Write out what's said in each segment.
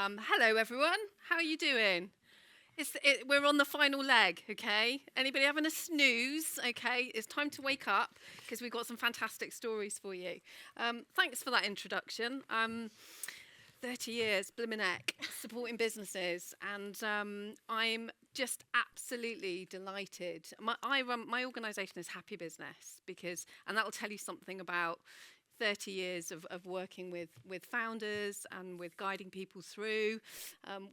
Hello, everyone. How are you doing? We're on the final leg, okay? Anybody having a snooze? Okay, it's time to wake up because we've got some fantastic stories for you. Thanks for that introduction. 30 years, blimmin' heck, supporting businesses, and I'm just absolutely delighted. My organisation is Happy Business and that will tell you something about 30 years of working with founders and with guiding people through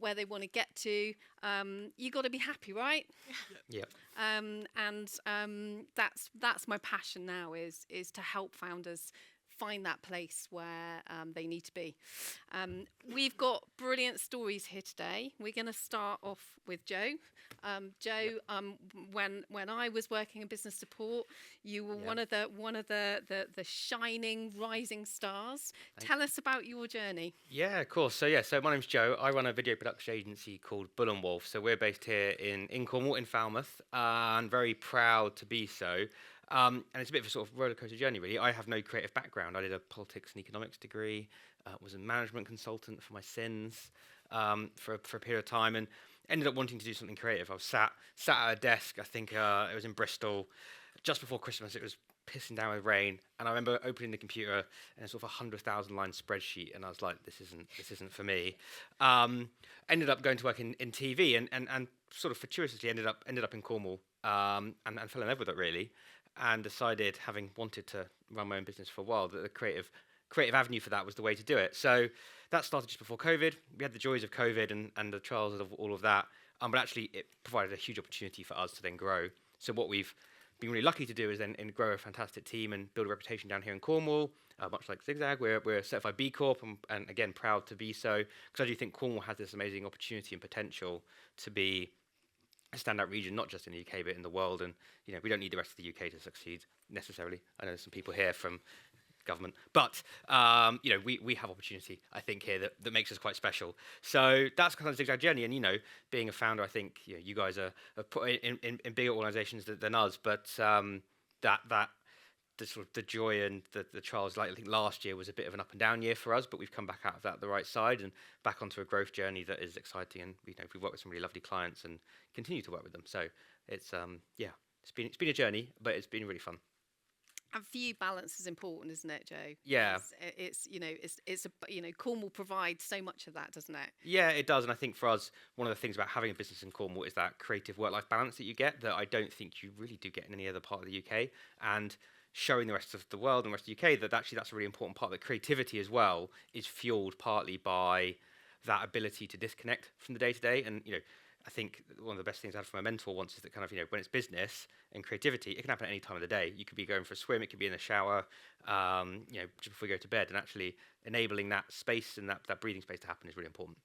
where they want to get to. You got to be happy, right? Yeah. That's my passion now is to help founders find that place where they need to be. We've got brilliant stories here today. We're going to start off with Joe. Joe, when I was working in business support, you were one of the shining rising stars. Tell us about your journey. Yeah, of course. So my name's Joe. I run a video production agency called Bull and Wolf. So we're based here in Cornwall, in Falmouth, and very proud to be so. And it's a bit of a sort of rollercoaster journey, really. I have no creative background. I did a politics and economics degree, was a management consultant for my sins for a period of time, and ended up wanting to do something creative. I was sat at a desk, I think it was in Bristol, just before Christmas. It was pissing down with rain, and I remember opening the computer and sort of 100,000 line spreadsheet, and I was like, this isn't for me. Ended up going to work in TV, and sort of fortuitously ended up in Cornwall, and fell in love with it, really. And decided, having wanted to run my own business for a while, that the creative avenue for that was the way to do it. So that started just before COVID. We had the joys of COVID and the trials of all of that, but actually it provided a huge opportunity for us to then grow. So what we've been really lucky to do is then grow a fantastic team and build a reputation down here in Cornwall, much like xigxag. We're a certified B Corp, and again, proud to be so, because I do think Cornwall has this amazing opportunity and potential to be a standout region, not just in the UK but in the world. And we don't need the rest of the UK to succeed necessarily. I know there's some people here from government, but we have opportunity, I think, here that makes us quite special. So that's kind of the xigxag journey. And being a founder, I think you guys are put in bigger organisations than us, but that the sort of the joy and the trials, like I think last year was a bit of an up and down year for us, but we've come back out of that the right side and back onto a growth journey that is exciting. And we've worked with some really lovely clients and continue to work with them. So it's it's been a journey, but it's been really fun. And for you, balance is important, isn't it, Joe? Yeah. Cornwall provides so much of that, doesn't it? Yeah, it does. And I think for us, one of the things about having a business in Cornwall is that creative work-life balance that you get that I don't think you really do get in any other part of the UK. And showing the rest of the world and the rest of the UK that actually that's a really important part. That creativity as well is fueled partly by that ability to disconnect from the day-to-day. And, I think one of the best things I had from a mentor once is that kind of, when it's business and creativity, it can happen at any time of the day. You could be going for a swim, it could be in the shower, just before you go to bed. And actually enabling that space and that breathing space to happen is really important.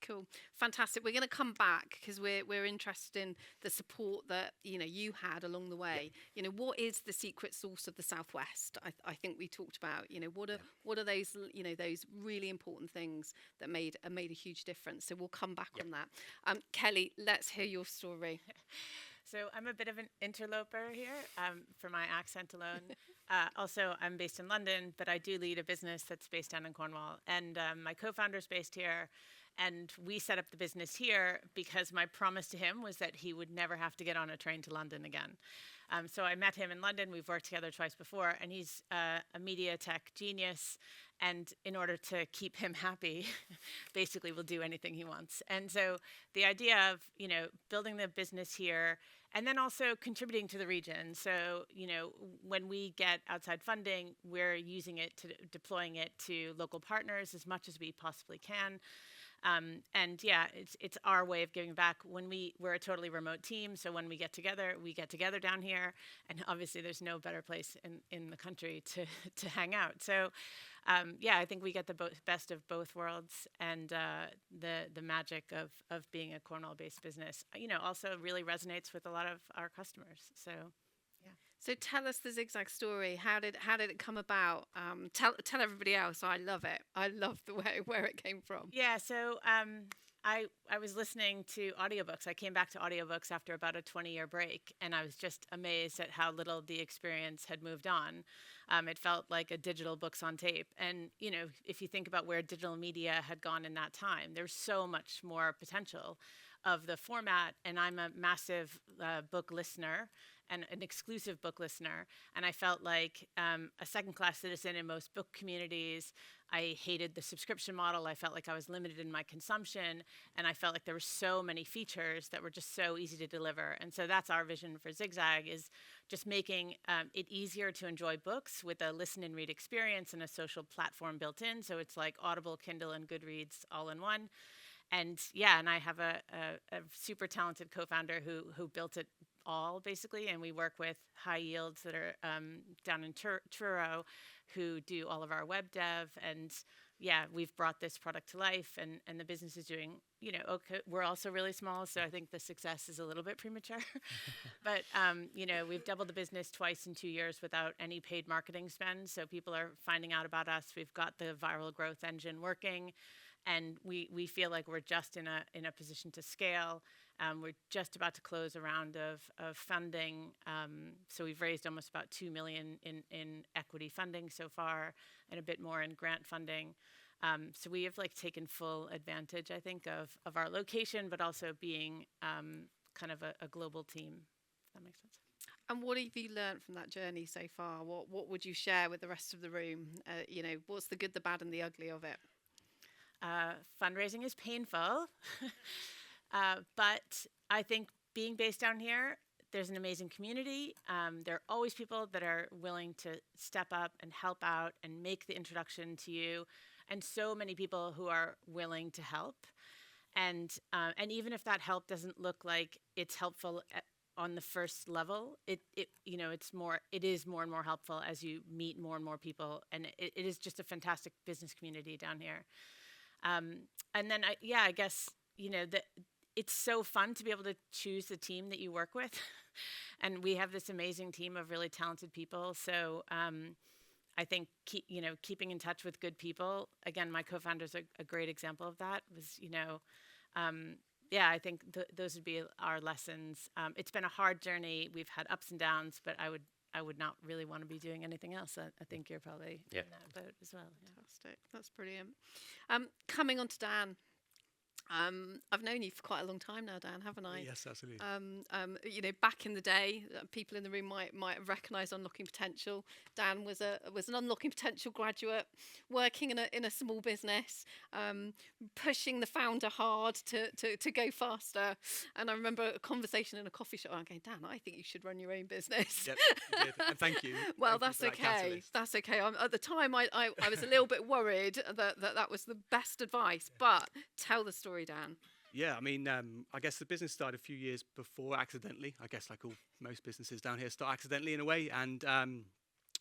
Cool. Fantastic. We're going to come back because we're interested in the support that you had along the way. Yeah. What is the secret sauce of the Southwest? I think we talked about. What are those those really important things that made a huge difference. So we'll come back on that. Kelli, let's hear your story. So I'm a bit of an interloper here for my accent alone. Also, I'm based in London, but I do lead a business that's based down in Cornwall. And my co-founder's based here. And we set up the business here because my promise to him was that he would never have to get on a train to London again. So I met him in London. We've worked together twice before. And he's a media tech genius. And in order to keep him happy, basically will do anything he wants. And so the idea of, building the business here and then also contributing to the region. So, when we get outside funding, we're using it deploying it to local partners as much as we possibly can. It's our way of giving back. We're a totally remote team, so when we get together down here, and obviously there's no better place in the country to hang out. So, I think we get the best of both worlds, and the magic of being a Cornwall-based business, also really resonates with a lot of our customers. So. Yeah. So tell us the xigxag story. How did it come about? Tell everybody else. I love it. I love the way where it came from. Yeah. So I was listening to audiobooks. I came back to audiobooks after about a 20-year break, and I was just amazed at how little the experience had moved on. It felt like a digital books on tape. And, you know, if you think about where digital media had gone in that time, there's so much more potential of the format. And I'm a massive book listener and an exclusive book listener. And I felt like a second-class citizen in most book communities. I hated the subscription model. I felt like I was limited in my consumption. And I felt like there were so many features that were just so easy to deliver. And so that's our vision for Zigzag, is just making it easier to enjoy books with a listen and read experience and a social platform built in. So it's like Audible, Kindle, and Goodreads all in one. And yeah, and I have a super talented co-founder who built it all, basically. And we work with High Yields that are down in Truro, who do all of our web dev. And yeah, we've brought this product to life, and the business is doing, you know, okay. We're also really small, so I think the success is a little bit premature. But, you know, we've doubled the business twice in 2 years without any paid marketing spend. So people are finding out about us. We've got the viral growth engine working. And we feel like we're just in a position to scale. We're just about to close a round of funding. So we've raised almost about $2 million in equity funding so far, and a bit more in grant funding. So we have like taken full advantage, I think, of our location, but also being kind of a global team, if that makes sense. And what have you learned from that journey so far? What would you share with the rest of the room? You know, what's the good, the bad, and the ugly of it? Fundraising is painful, but I think being based down here, there's an amazing community. There are always people that are willing to step up and help out and make the introduction to you, and so many people who are willing to help. And even if that help doesn't look like it's helpful on the first level, it is more and more helpful as you meet more and more people, and it is just a fantastic business community down here. And then, I guess, you know, it's so fun to be able to choose the team that you work with. And we have this amazing team of really talented people. So I think, keeping in touch with good people, again, my co-founder's a great example of that, was, you know, I think those would be our lessons. It's been a hard journey. We've had ups and downs, but I would not really want to be doing anything else. I think you're probably in that boat as well. Yeah. Fantastic. That's brilliant. Coming on to Dan. I've known you for quite a long time now, Dan, haven't I? Yes, absolutely. You know, back in the day, people in the room might have recognised Unlocking Potential. Dan was an Unlocking Potential graduate, working in a small business, pushing the founder hard to go faster. And I remember a conversation in a coffee shop. I'm going, Dan, I think you should run your own business. Yep, you did. And thank you. Well, Thank you that's for that okay. catalyst. That's okay. At the time, I was a little bit worried that was the best advice. But tell the story, Dan. Yeah, I mean, I guess the business started a few years before accidentally. I guess like most businesses down here start accidentally in a way. And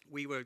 we were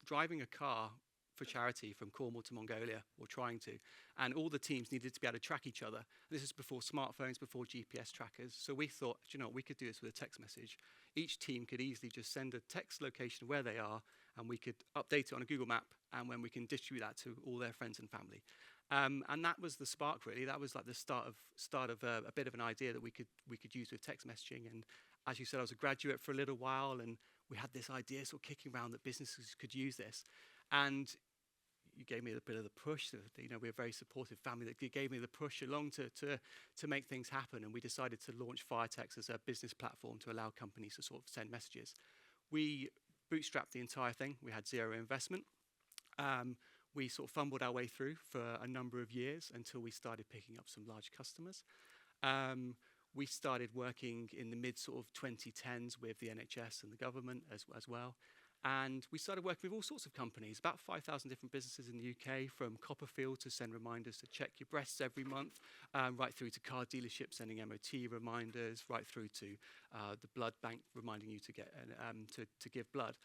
driving a car for charity from Cornwall to Mongolia, or trying to. And all the teams needed to be able to track each other. This is before smartphones, before GPS trackers. So we thought, you know, we could do this with a text message. Each team could easily just send a text location where they are, and we could update it on a Google map, and when we can distribute that to all their friends and family. And that was the spark, really. That was like the start of a bit of an idea that we could use with text messaging. And as you said, I was a graduate for a little while, and we had this idea sort of kicking around that businesses could use this. And you gave me a bit of the push. You know, we're a very supportive family that gave me the push along to make things happen. And we decided to launch Firetext as a business platform to allow companies to sort of send messages. We bootstrapped the entire thing. We had zero investment. We sort of fumbled our way through for a number of years until we started picking up some large customers. We started working in the mid sort of 2010s with the NHS and the government as well. And we started working with all sorts of companies, about 5,000 different businesses in the UK, from Copperfield to send reminders to check your breasts every month, right through to car dealerships sending MOT reminders, right through to the blood bank reminding you to get to give blood.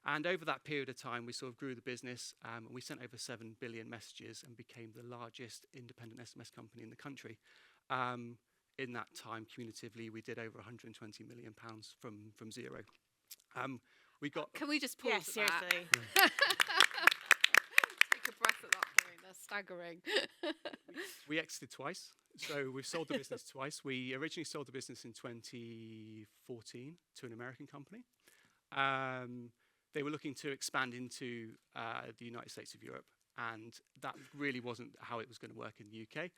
And over that period of time, we sort of grew the business, and we sent over 7 billion messages and became the largest independent SMS company in the country. In that time, cumulatively, we did over £120 million from zero. We got. Can we just pause? Yes, seriously. Take a breath at that point. That's staggering. We exited twice. So we've sold the business twice. We originally sold the business in 2014 to an American company. They were looking to expand into the United States of Europe, and that really wasn't how it was going to work in the UK.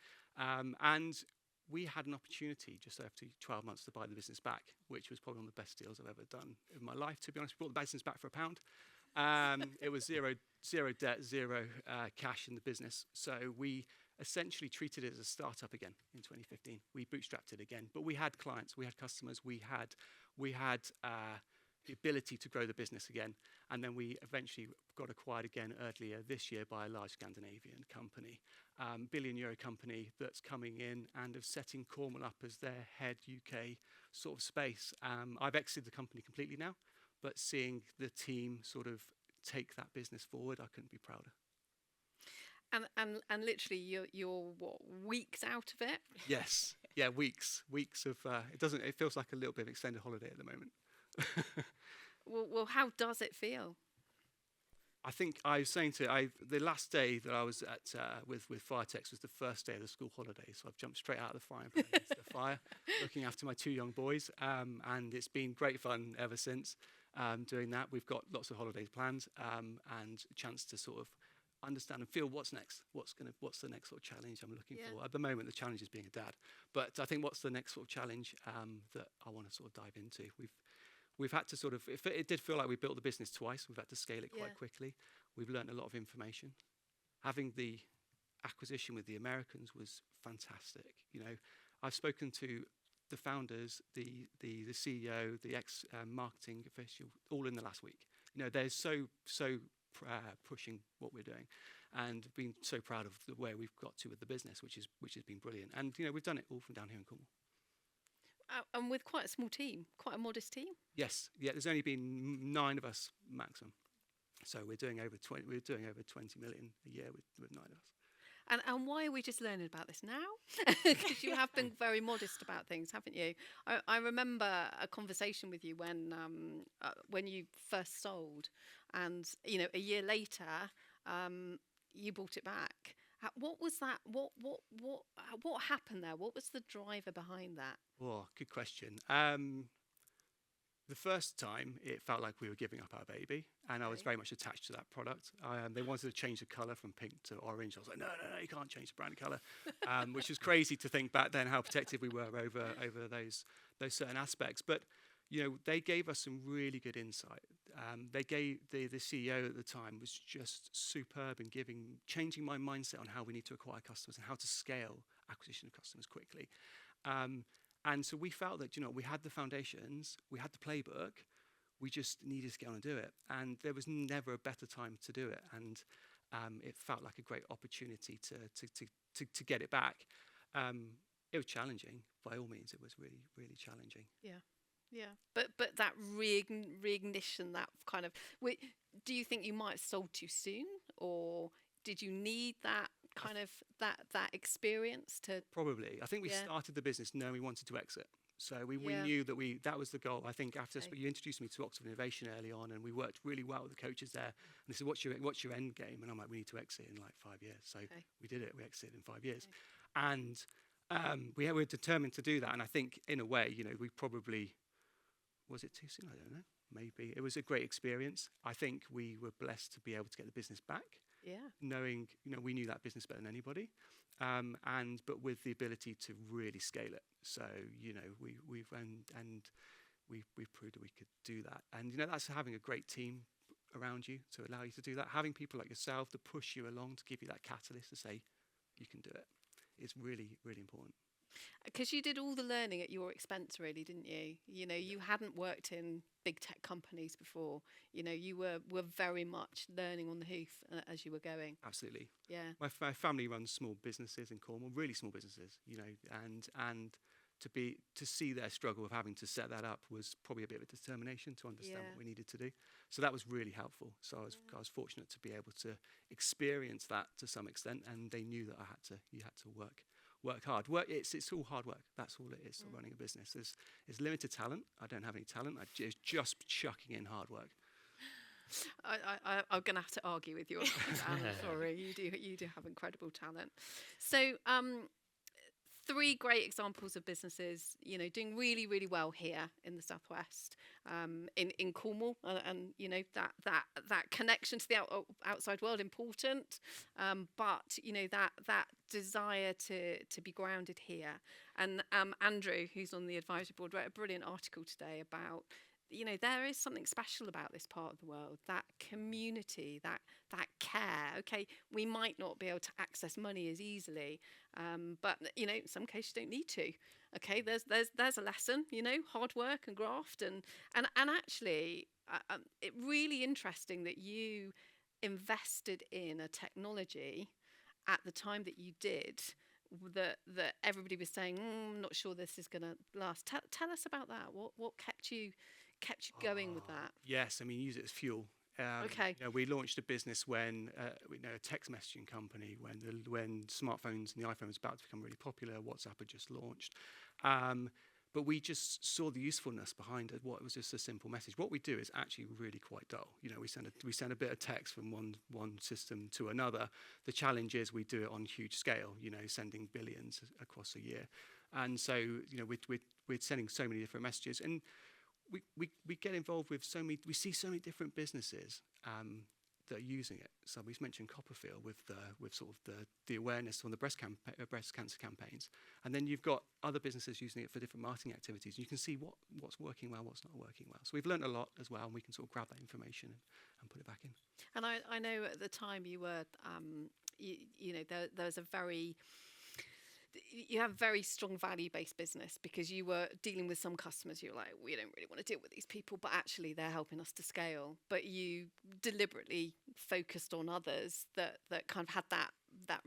And we had an opportunity just after 12 months to buy the business back, which was probably one of the best deals I've ever done in my life, to be honest. We brought the business back for £1. It was zero debt, zero cash in the business. So we essentially treated it as a startup again in 2015. We bootstrapped it again, but we had clients, we had customers, we had the ability to grow the business again. And then we eventually got acquired again earlier this year by a large Scandinavian company, billion-euro company that's coming in and of setting Cornwall up as their head UK sort of space. I've exited the company completely now, but seeing the team sort of take that business forward, I couldn't be prouder. And literally, you're what, weeks out of it? Yes, yeah, weeks of. It feels like a little bit of extended holiday at the moment. Well, how does it feel? I think I was saying the last day that I was at with Firetext was the first day of the school holiday, so I've jumped straight out of the frying pan into the fire, looking after my 2 young boys, and it's been great fun ever since doing that. We've got lots of holidays planned, and a chance to sort of understand and feel what's next. What's the next sort of challenge I'm looking for? At the moment, the challenge is being a dad, but I think what's the next sort of challenge that I want to sort of dive into? We've had to sort of, it did feel like we built the business twice. We've had to scale it quite quickly. We've learned a lot of information. Having the acquisition with the Americans was fantastic. You know, I've spoken to the founders, the CEO, the ex-marketing official, all in the last week. You know, they're so pushing what we're doing, and been so proud of the way we've got to with the business, which has been brilliant. And you know, we've done it all from down here in Cornwall. And with quite a small team, quite a modest team. Yes, yeah. There's only been 9 of us maximum, so we're doing over 20. We're doing over 20 million a year with 9 of us. And why are we just learning about this now? Because you have been very modest about things, haven't you? I remember a conversation with you when you first sold, and you know, a year later, you bought it back. What was that? What happened there? What was the driver behind that? Oh, good question. The first time, it felt like we were giving up our baby, and I was very much attached to that product. They wanted to change the colour from pink to orange. I was like, no, you can't change the brand colour, which was crazy to think back then how protective we were over those certain aspects. But you know, they gave us some really good insight. They gave the CEO at the time was just superb in changing my mindset on how we need to acquire customers and how to scale acquisition of customers quickly. And so we felt that, you know, we had the foundations, we had the playbook, we just needed to get on and do it. And there was never a better time to do it. And it felt like a great opportunity to get it back. It was challenging, by all means. It was really, really challenging. Yeah, but that reignition, that kind of, do you think you might have sold too soon, or did you need that kind of that experience to? Probably. I think we started the business knowing we wanted to exit, so we knew that was the goal. I think after you introduced me to Oxford Innovation early on, and we worked really well with the coaches there. And they said, "What's your end game?" And I'm like, "We need to exit in like 5 years." So we did it. We exited in 5 years, and we were determined to do that. And I think in a way, you know, we probably. Was it too soon? I don't know. Maybe. It was a great experience. I think we were blessed to be able to get the business back. Yeah. Knowing, you know, we knew that business better than anybody, but with the ability to really scale it. So, you know, we've proved that we could do that. And you know, that's having a great team around you to allow you to do that. Having people like yourself to push you along, to give you that catalyst to say you can do it, is really, really important. Because you did all the learning at your expense, really, didn't you? You know, you hadn't worked in big tech companies before. You know, you were very much learning on the hoof as you were going. Absolutely. Yeah. My family runs small businesses in Cornwall, really small businesses. You know, and to see their struggle of having to set that up was probably a bit of a determination to understand what we needed to do. So that was really helpful. So I was fortunate to be able to experience that to some extent, and they knew that you had to work hard. It's all hard work. That's all it is. Running a business. There's limited talent. I don't have any talent. It's just chucking in hard work. I'm going to have to argue with you on that. I'm sorry. You do have incredible talent. So 3 great examples of businesses, doing really, really well here in the southwest, in Cornwall, and that connection to the outside world important, but that desire to be grounded here. And Andrew, who's on the advisory board, wrote a brilliant article today about, there is something special about this part of the world, that community, that care. Okay, we might not be able to access money as easily, but in some cases you don't need to. Okay, there's a lesson, hard work and graft, and actually, it really interesting that you invested in a technology at the time that you did. That everybody was saying, I'm not sure this is going to last. Tell us about that. What kept you going with that? Yes, I mean, use it as fuel. Okay. We launched a business when a text messaging company when smartphones and the iPhone was about to become really popular. WhatsApp had just launched, but we just saw the usefulness behind it. What was just a simple message. What we do is actually really quite dull. We send a bit of text from one system to another. The challenge is we do it on huge scale. Sending billions across a year, and so we're sending so many different messages and. We get involved with we see so many different businesses that are using it. So we've mentioned Copperfield with sort of the awareness on the breast cancer campaigns, and then you've got other businesses using it for different marketing activities. You can see what's working well, what's not working well. So we've learned a lot as well, and we can sort of grab that information and put it back in. And I know at the time you were, there was a very. You have very strong value-based business because you were dealing with some customers. You're like, we don't really want to deal with these people, but actually they're helping us to scale. But you deliberately focused on others that kind of had that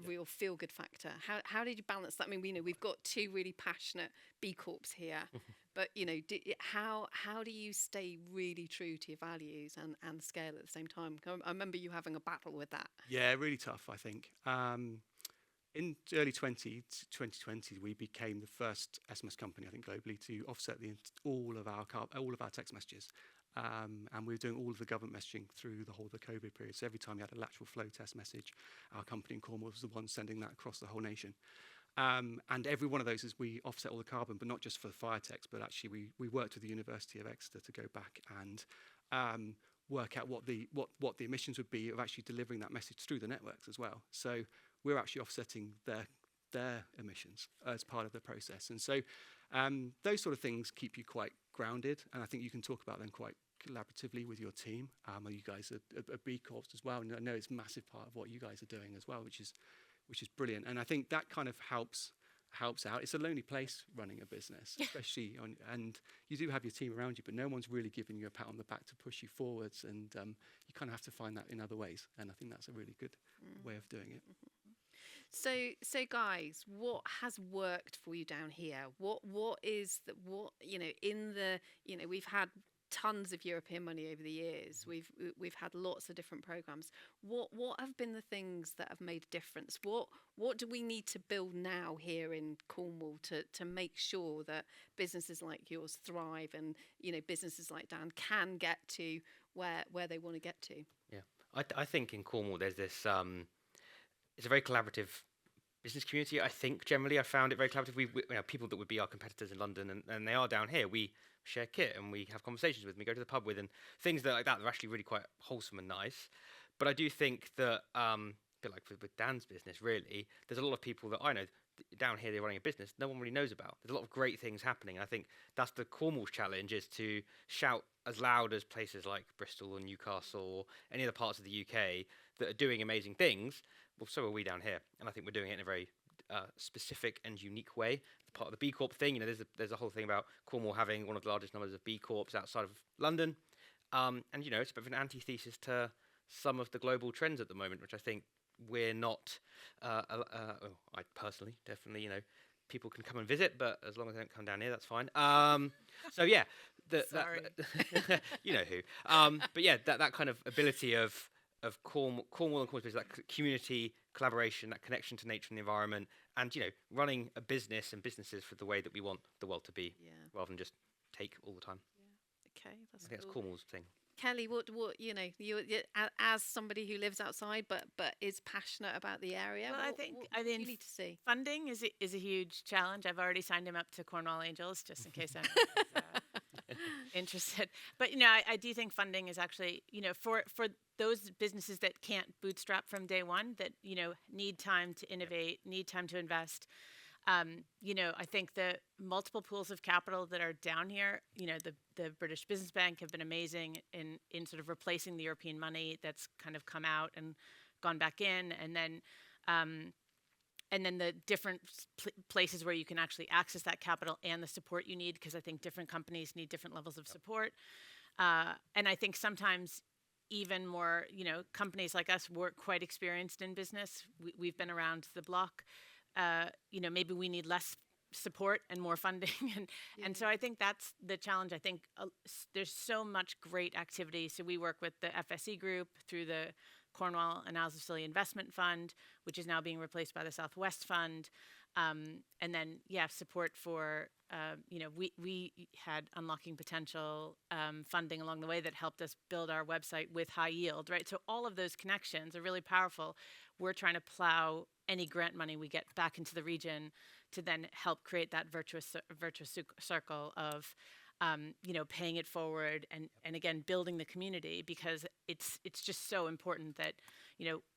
real feel-good factor. How did you balance that? I mean, we've got 2 really passionate B Corps here, but how do you stay really true to your values and scale at the same time? I remember you having a battle with that. Yeah, really tough, I think. In early 2020, we became the first SMS company, I think, globally to offset all of our text messages, and we were doing all of the government messaging through the whole of the COVID period. So every time you had a lateral flow test message, our company in Cornwall was the one sending that across the whole nation. And every one of those is we offset all the carbon, but not just for Firetext, but actually we worked with the University of Exeter to go back and work out what the emissions would be of actually delivering that message through the networks as well. So we're actually offsetting their emissions as part of the process. And so those sort of things keep you quite grounded, and I think you can talk about them quite collaboratively with your team. You guys are B Corps as well, and I know it's a massive part of what you guys are doing as well, which is brilliant. And I think that kind of helps out. It's a lonely place running a business, especially and you do have your team around you, but no one's really giving you a pat on the back to push you forwards, and you kind of have to find that in other ways. And I think that's a really good way of doing it. So guys, what has worked for you down here? What is that? We've had tons of European money over the years. We've had lots of different programs. What have been the things that have made a difference? What do we need to build now here in Cornwall to make sure that businesses like yours thrive, and businesses like Dan can get to where they want to get to? Yeah, I think in Cornwall there's this. It's a very collaborative business community. I think generally I found it very collaborative. We people that would be our competitors in London, and they are down here. We share kit and we have conversations with them. We go to the pub with, and things like that. They're actually really quite wholesome and nice. But I do think that, a bit like with Dan's business, really, there's a lot of people that I know down here they're running a business no one really knows about. There's a lot of great things happening. I think that's the Cornwall's challenge, is to shout as loud as places like Bristol or Newcastle or any other parts of the UK that are doing amazing things. Well, so are we down here, and I think we're doing it in a very specific and unique way. Part of the B Corp thing, there's a whole thing about Cornwall having one of the largest numbers of B Corps outside of London, and it's a bit of an antithesis to some of the global trends at the moment, which I think we're not. I personally, definitely, people can come and visit, but as long as they don't come down here, that's fine. So yeah, Sorry. you know who. But yeah, that kind of ability of Cornwall and Cornwall, that community collaboration, that connection to nature and the environment, and running a business and businesses for the way that we want the world to be, rather than just take all the time. Yeah. Okay, I think that's Cornwall's thing. Kelly, what as somebody who lives outside but is passionate about the area, Well, what do you need to see? funding is a huge challenge. I've already signed him up to Cornwall Angels just in case I'm interested. But I do think funding is actually for those businesses that can't bootstrap from day one, that need time to innovate, need time to invest. I think the multiple pools of capital that are down here, the British Business Bank have been amazing in sort of replacing the European money that's kind of come out and gone back in, and then the different places where you can actually access that capital and the support you need, because I think different companies need different levels of support. And I think sometimes even more, companies like us, we're quite experienced in business. We've been around the block. Maybe we need less support and more funding. And so I think that's the challenge. I think there's so much great activity. So we work with the FSE group through the Cornwall and Isles of Scilly Investment Fund, which is now being replaced by the Southwest Fund. And then, support for, we had Unlocking Potential funding along the way that helped us build our website with high yield, right? So all of those connections are really powerful. We're trying to plow any grant money we get back into the region to then help create that virtuous circle of, paying it forward and again, building the community, because it's just so important that,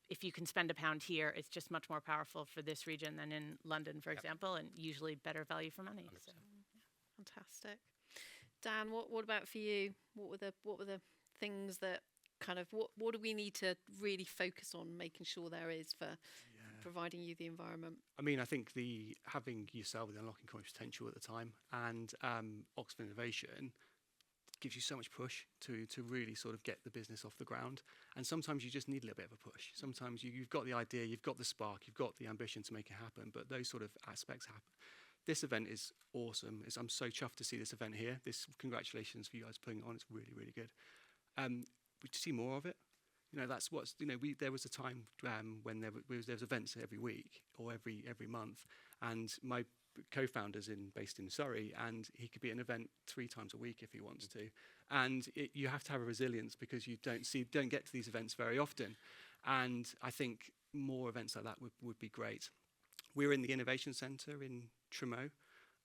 if you can spend £1 here, it's just much more powerful for this region than in London, for example, and usually better value for money. So. Fantastic. Dan, what about for you? What were the things that kind of what do we need to really focus on making sure there is for providing you the environment? I mean, I think having yourself with Unlocking Cornwall Potential at the time and Oxford Innovation gives you so much push to really sort of get the business off the ground. And sometimes you just need a little bit of a push. Sometimes you've got the idea, you've got the spark, you've got the ambition to make it happen, but those sort of aspects happen. This event is awesome. I'm so chuffed to see this event here. Congratulations for you guys putting it on. It's really, really good. We see more of it. That's what's, there was a time when there was events every week or every month, and my co-founder's based in Surrey, and he could be at an event 3 times a week if he wants to. And you have to have a resilience, because you don't get to these events very often. And I think more events like that would be great. We're in the Innovation Centre in Tremo,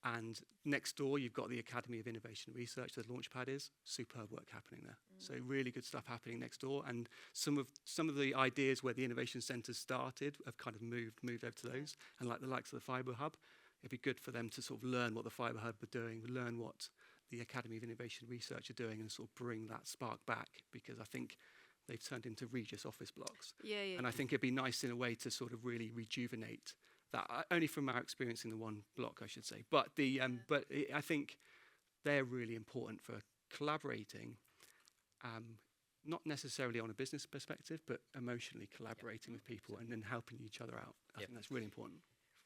and next door you've got the Academy of Innovation Research, the Launchpad is. Superb work happening there. So really good stuff happening next door, and some of the ideas where the Innovation Centre started have kind of moved over to those, and like the likes of the Fibre Hub, it'd be good for them to sort of learn what the Fibre Hub are doing, learn what the Academy of Innovation Research are doing, and sort of bring that spark back, because I think they've turned into Regis office blocks. And I think it'd be nice in a way to sort of really rejuvenate that, only from our experience in the one block, I should say. But I think they're really important for collaborating, not necessarily on a business perspective, but emotionally collaborating with people and then helping each other out. I think that's really important.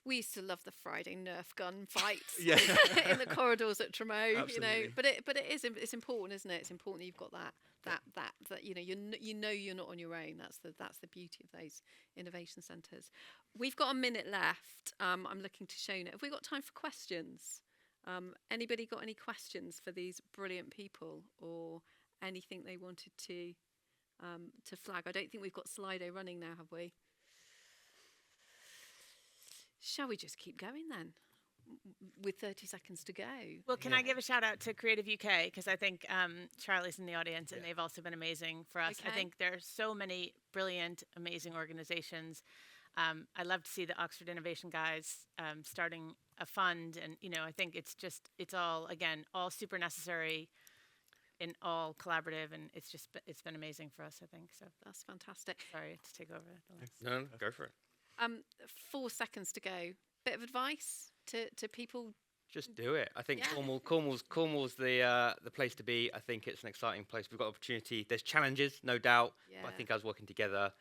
We used to love the Friday Nerf gun fights in the corridors at Tremo, Absolutely. But it's important, isn't it? It's important that you've got that you're not on your own. That's the beauty of those innovation centres. We've got a minute left. I'm looking to Shona. Have we got time for questions? Anybody got any questions for these brilliant people, or anything they wanted to flag? I don't think we've got Slido running now, have we? Shall we just keep going then, with 30 seconds to go? Well, can I give a shout out to Creative UK, because I think Charlie's in the audience, and they've also been amazing for us. Okay. I think there are so many brilliant, amazing organizations. I love to see the Oxford Innovation guys starting a fund, and I think it's all super necessary and all collaborative, and it's been amazing for us, I think. So That's fantastic. sorry to take over. No, go for it. 4 seconds to go. Bit of advice to people. Just do it. I think Yeah. Cornwall's the place to be. I think it's an exciting place. We've got opportunity. There's challenges, no doubt. Yeah. But I think us working together,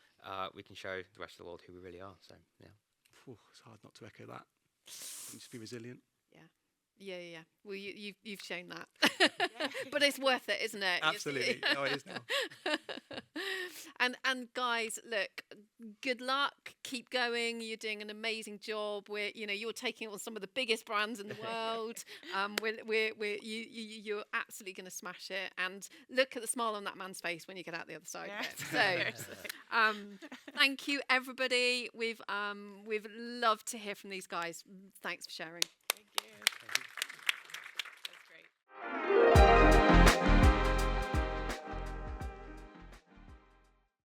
we can show the rest of the world who we really are. So yeah. It's hard not to echo that. And just be resilient. Yeah. Well, you've shown that, but it's worth it, isn't it? Absolutely. No, it is now. And guys, look, good luck. Keep going. You're doing an amazing job. You're taking on some of the biggest brands in the world. You're absolutely going to smash it. And look at the smile on that man's face when you get out the other side of it. So, thank you, everybody. We've loved to hear from these guys. Thanks for sharing.